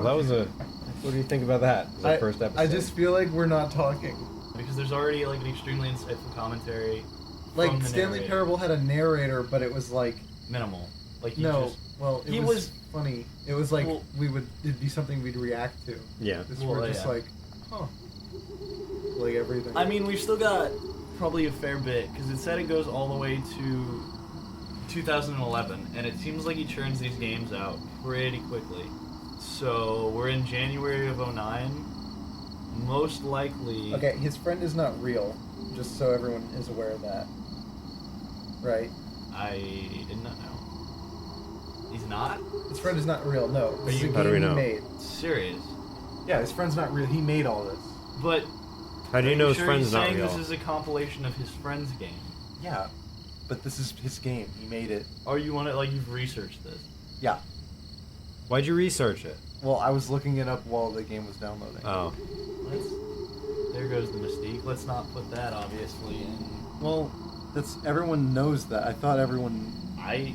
Well, that was a... What do you think about that? The first episode. I just feel like we're not talking. Because there's already like an extremely insightful commentary. Like Stanley Parable had a narrator, but it was like minimal. Like it was funny. It was like it'd be something we'd react to. Yeah. We're just like, huh. Like everything. I mean, we've still got probably a fair bit because it said it goes all the way to 2011, and it seems like he churns these games out pretty quickly. So we're in January of 09. Most likely. Okay, his friend is not real, just so everyone is aware of that. Right? I did not know. He's not? His friend is not real, no. This is a How do we game know? he made. Serious? Yeah, his friend's not real. He made all this. But how do you know his friend's not real? real? This is a compilation of his friend's game. Yeah, but this is his game. He made it. Or you want it like you've researched this? Yeah. Why'd you research it? Well, I was looking it up while the game was downloading. Oh. There goes the mystique. Let's not put that obviously in. Well, everyone knows that. I thought everyone. I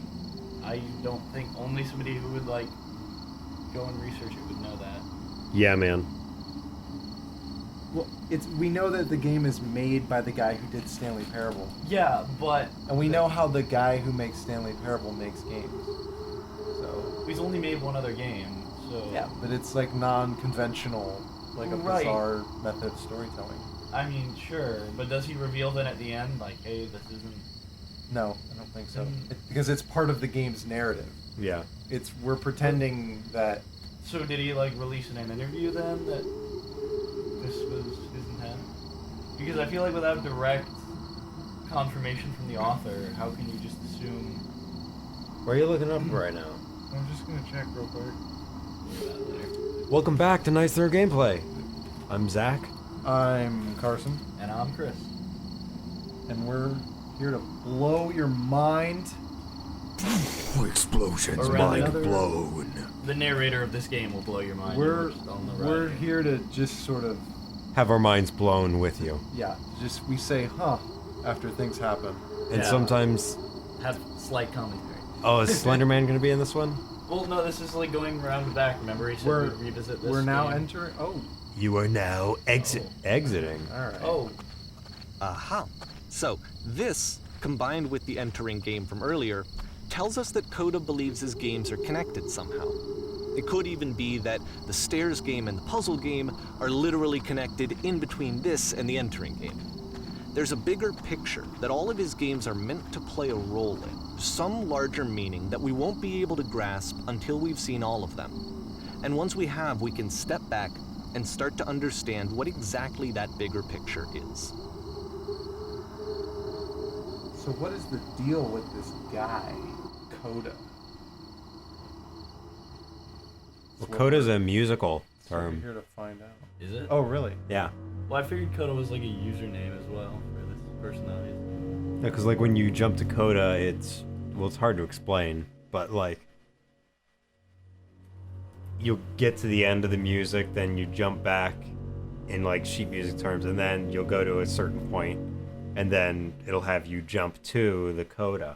don't think only somebody who would like go and research it would know that. Yeah, man. Well, we know that the game is made by the guy who did Stanley Parable. Yeah, but and we know how the guy who makes Stanley Parable makes games. So he's only made one other game. So yeah, but it's like non-conventional, like a bizarre method of storytelling. I mean, sure, but does he reveal then at the end, like, hey, this isn't... No, I don't think so. Because it's part of the game's narrative. Yeah. We're pretending that... So did he, like, release in an interview then that this was his intent? Because I feel like without direct confirmation from the author, how can you just assume... Where are you looking up right now? I'm just gonna check real quick. Welcome back to Nice Third Gameplay. I'm Zach. I'm Carson. And I'm Chris. And we're here to blow your mind. Explosions, mind blown. The narrator of this game will blow your mind. We're here to just sort of... Have our minds blown with you. Yeah, we say, huh, after things happen. And sometimes... Have slight commentary. Oh, is Slenderman going to be in this one? Well, no, this is like going around the back. Remember, he said we'd revisit this. We're now game. entering. Oh. You are now exiting. All right. Oh. Aha. So, this, combined with the entering game from earlier, tells us that Koda believes his games are connected somehow. It could even be that the stairs game and the puzzle game are literally connected in between this and the entering game. There's a bigger picture that all of his games are meant to play a role in, some larger meaning that we won't be able to grasp until we've seen all of them. And once we have, we can step back and start to understand what exactly that bigger picture is. So what is the deal with this guy, Koda? Well, Coda's a musical term. We're here to find out. Is it? Oh, really? Yeah. Well, I figured Koda was like a username as well for this personality. Yeah, because like when you jump to Koda, it's hard to explain, but like you'll get to the end of the music, then you jump back in like sheet music terms, and then you'll go to a certain point, and then it'll have you jump to the Koda,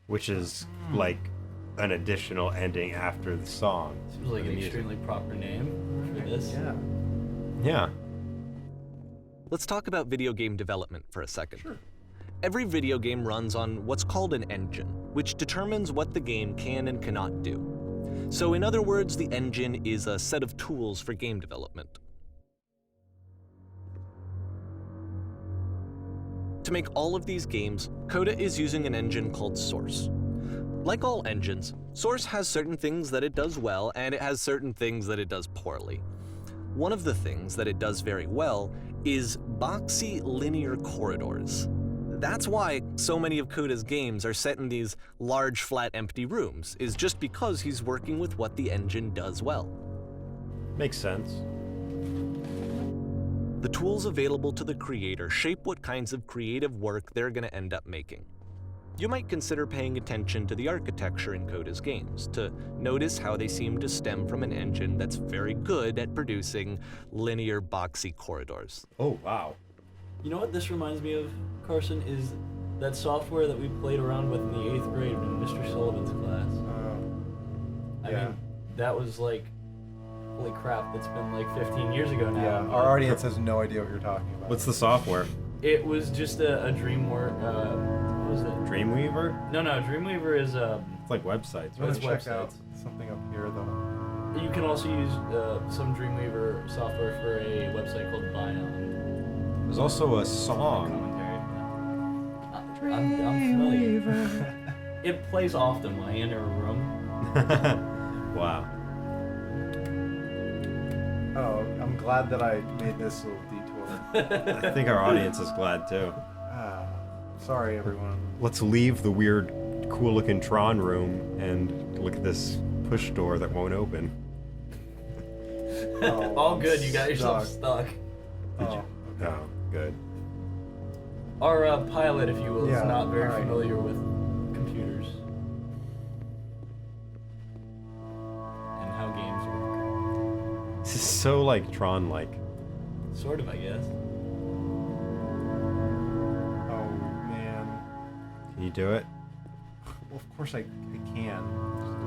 which is like an additional ending after the song. Seems like an extremely proper name for this. Yeah. Yeah. Let's talk about video game development for a second. Sure. Every video game runs on what's called an engine, which determines what the game can and cannot do. So in other words, the engine is a set of tools for game development. To make all of these games, Koda is using an engine called Source. Like all engines, Source has certain things that it does well, and it has certain things that it does poorly. One of the things that it does very well is boxy linear corridors. That's why so many of Koda's games are set in these large, flat, empty rooms, is just because he's working with what the engine does well. Makes sense. The tools available to the creator shape what kinds of creative work they're going to end up making. You might consider paying attention to the architecture in Koda's games, to notice how they seem to stem from an engine that's very good at producing linear, boxy corridors. Oh, wow. You know what this reminds me of, Carson, is that software that we played around with in the 8th grade in Mr. Sullivan's class. I mean, that was like Holy crap, that's been like 15 years ago now. Yeah, our audience has no idea what you're talking about. What's the software? It was just a DreamWorks. What was it? Dreamweaver? No, Dreamweaver is It's like websites, I'm right? gonna check websites. out something up here though. You can also use some Dreamweaver software for a website called Bion. There's also a song. Commentary. I'm familiar. It plays often when I enter a room. Wow. Oh, I'm glad that I made this little detour. I think our audience is glad too. Sorry, everyone. Let's leave the weird, cool-looking Tron room and look at this push door that won't open. Oh, All I'm good, you got yourself stuck. Oh, okay. Oh, good. Our pilot, if you will, Yeah, is not very alright. familiar with computers and how games work. This is so like Tron-like. Sort of, I guess. Oh man. Can you do it? Well, of course I can.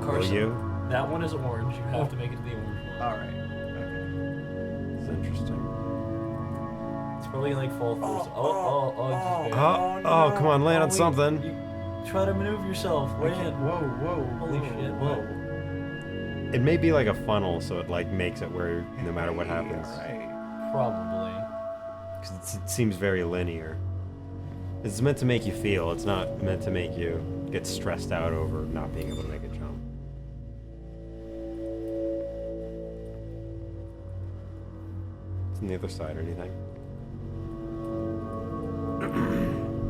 Carson, Will you? that one is orange. You have to make it to the orange one. All right. Okay. It's interesting. It's probably like fall through. Just Oh, barely. oh, come on, land on wait, something. You try to maneuver yourself. I Land. can't. Whoa. Holy shit, what? It may be like a funnel, so it like makes it where no matter what happens. All right. Probably. 'Cause it seems very linear. It's meant to make you feel. It's not meant to make you get stressed out over not being able to make a jump. It's on the other side or anything.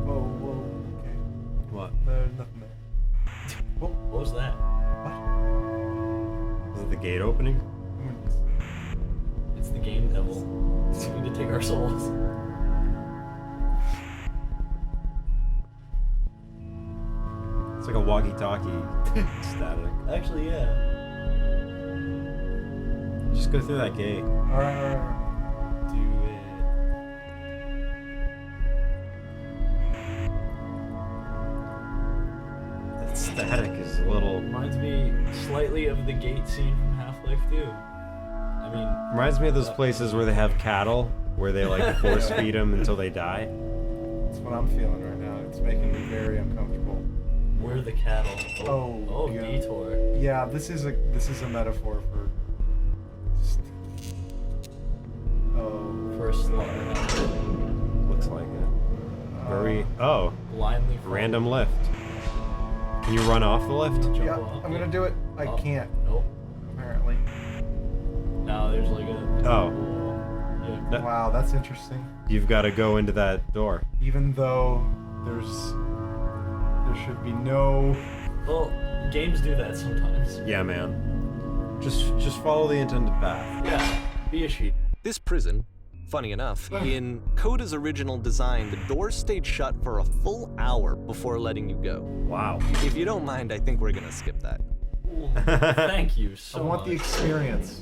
Whoa. Okay. What? There's nothing there. What was that? What? Is it the gate opening? It's the game devil. It's going to take our souls. It's like a walkie-talkie static. Actually, yeah. Just go through that gate. All right. Do it. That static is a little... Reminds me slightly of the gate scene from Half-Life 2. I mean, Reminds me of those places where they have cattle, where they like force feed them until they die. That's what I'm feeling right now. It's making me very uncomfortable. we're the cattle. Oh, Oh, yeah. detour. Yeah, this is a metaphor for. Just, For a slaughterhouse. Looks like it. Very... Oh, Blindly follow. random lift. Can you run off the lift? Jump Yeah, off. I'm gonna do it. I Oh, can't Nope. apparently. Now there's like a. Oh. Yeah. That- Wow, that's interesting. You've got to go into that door. Even though there should be no. Well, games do that sometimes. Yeah, man. Just follow the intended path. Yeah. Be a sheep. This prison, funny enough, in Koda's original design, the doors stayed shut for a full hour before letting you go. Wow. If you don't mind, I think we're gonna skip that. Thank you I so want much. the experience.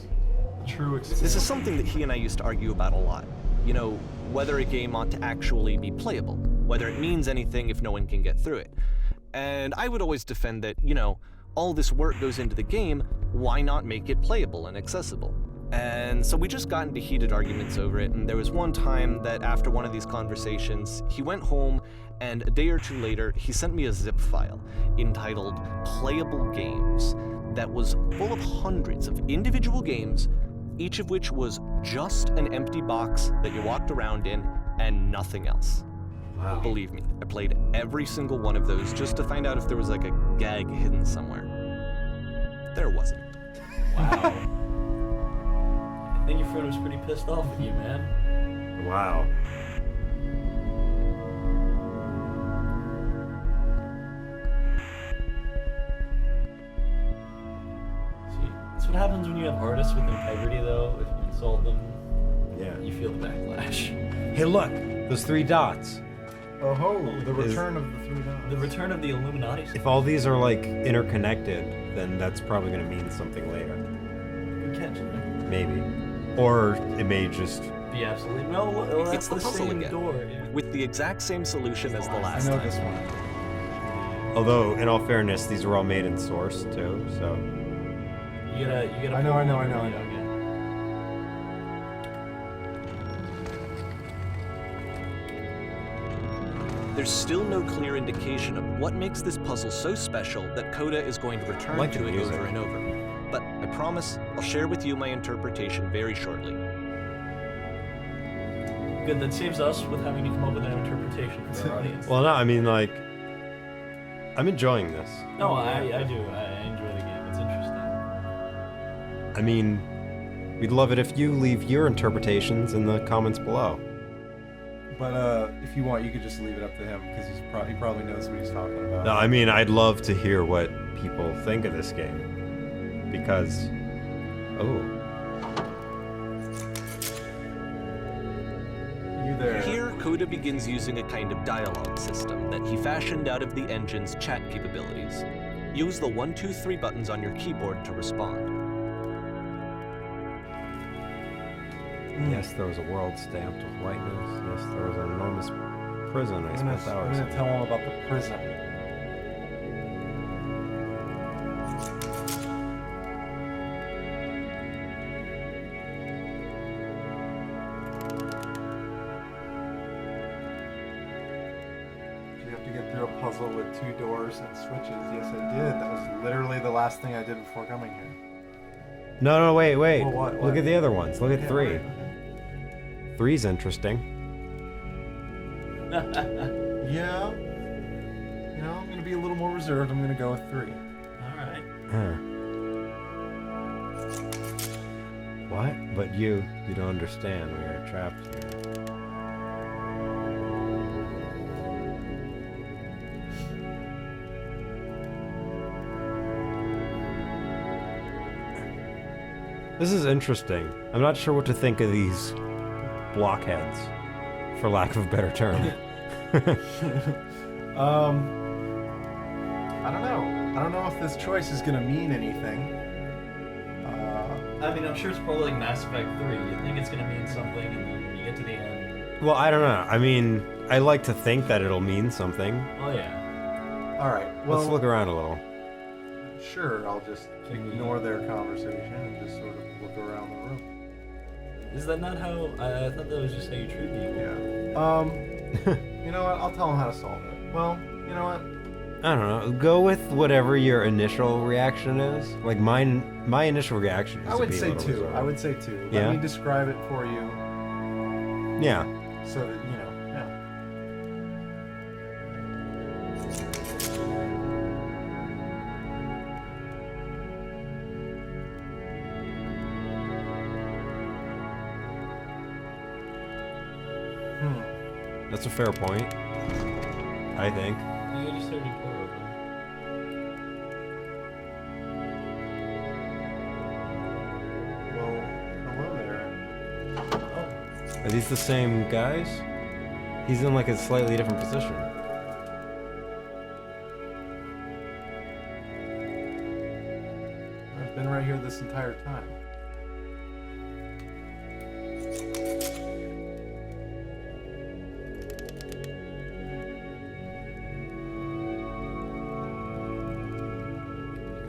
The true experience. This is something that he and I used to argue about a lot. You know, whether a game ought to actually be playable, whether it means anything if no one can get through it. And I would always defend that, you know, all this work goes into the game, why not make it playable and accessible? And so we just got into heated arguments over it, and there was one time that after one of these conversations, he went home, and a day or two later, he sent me a zip file entitled Playable Games that was full of hundreds of individual games, each of which was just an empty box that you walked around in and nothing else. Wow. Believe me, I played every single one of those just to find out if there was like a gag hidden somewhere. There wasn't. Wow. I think your friend was pretty pissed off with you, man. Wow. See, that's what happens when you have artists with integrity, though. If you insult them, Yeah. you feel the backlash. Hey, look! Those 3 dots. Oh ho! The Is- return of the three dots. The return of the Illuminati. If all these are like interconnected, then that's probably going to mean something later. Good catch, man. Maybe. Or it may just... Be absolutely no. Well, that's It's the puzzle same again. door. Yeah. With the exact same solution as the I last know time. this one. Although, in all fairness, these are all made in Source, too, so... You gotta. I know. pull one. Yeah, there's still no clear indication of what makes this puzzle so special that Koda is going to return like to the it music. over and over. But I promise I'll share with you my interpretation very shortly. Good, that saves us with having to come up with an interpretation for our audience. Well, no, I mean, like, I'm enjoying this. No, I do. I enjoy the game. It's interesting. I mean, we'd love it if you leave your interpretations in the comments below. But if you want, you could just leave it up to him because he probably knows what he's talking about. No, I mean, I'd love to hear what people think of this game. Because, oh, You there? Here, Koda begins using a kind of dialogue system that he fashioned out of the engine's chat capabilities. Use the 1, 2, 3 buttons on your keyboard to respond. yes, there was a world stamped with whiteness. Yes, there was an enormous prison I spent I'm hours gonna in. tell him about the prison. Did you have to get through a puzzle with 2 doors and switches? Yes, I did. That was literally the last thing I did before coming here. No, wait. Well, what? Look at the other ones. Look at Yeah, 3. right, okay. 3's interesting. Yeah. You know, I'm gonna be a little more reserved. I'm gonna go with 3. All right. Huh. What? But you don't understand. We are trapped here. This is interesting. I'm not sure what to think of these blockheads, for lack of a better term. I don't know. I don't know if this choice is gonna mean anything. I mean, I'm sure it's probably like Mass Effect 3. You think it's gonna mean something, and then you get to the end. Well, I don't know. I mean, I like to think that it'll mean something. Oh yeah. All right. Well, Let's look around a little. sure. I'll just ignore their conversation and just sort of look around the room. Is that not how? I thought that was just how you treat people. Yeah. You know what? I'll tell them how to solve it. Well, you know what? I don't know. Go with whatever your initial reaction is. Like my initial reaction is I to would be a say little 2. reserved. I would say 2. Yeah? Let me describe it for you Yeah. so that you know. Yeah. That's a fair point. I think. You just started door open. Well, hello there. Are these the same guys? He's in like a slightly different position. I've been right here this entire time.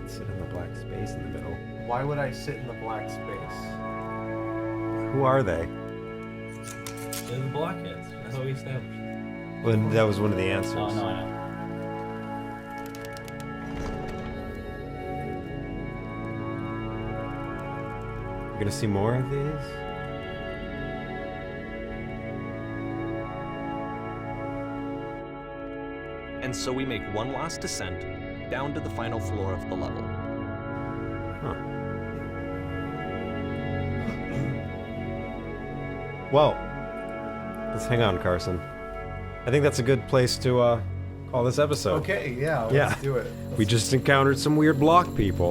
Sit in the black space in the middle. Why would I sit in the black space? Who are they? They're the blockheads. That's how we established. Well, that was one of the answers. No, I know. You're gonna see more of these? And so we make one last descent down to the final floor of the level. Huh. Well, let's hang on, Carson. I think that's a good place to call this episode. Okay, yeah, let's Yeah. do it. We just encountered some weird block people.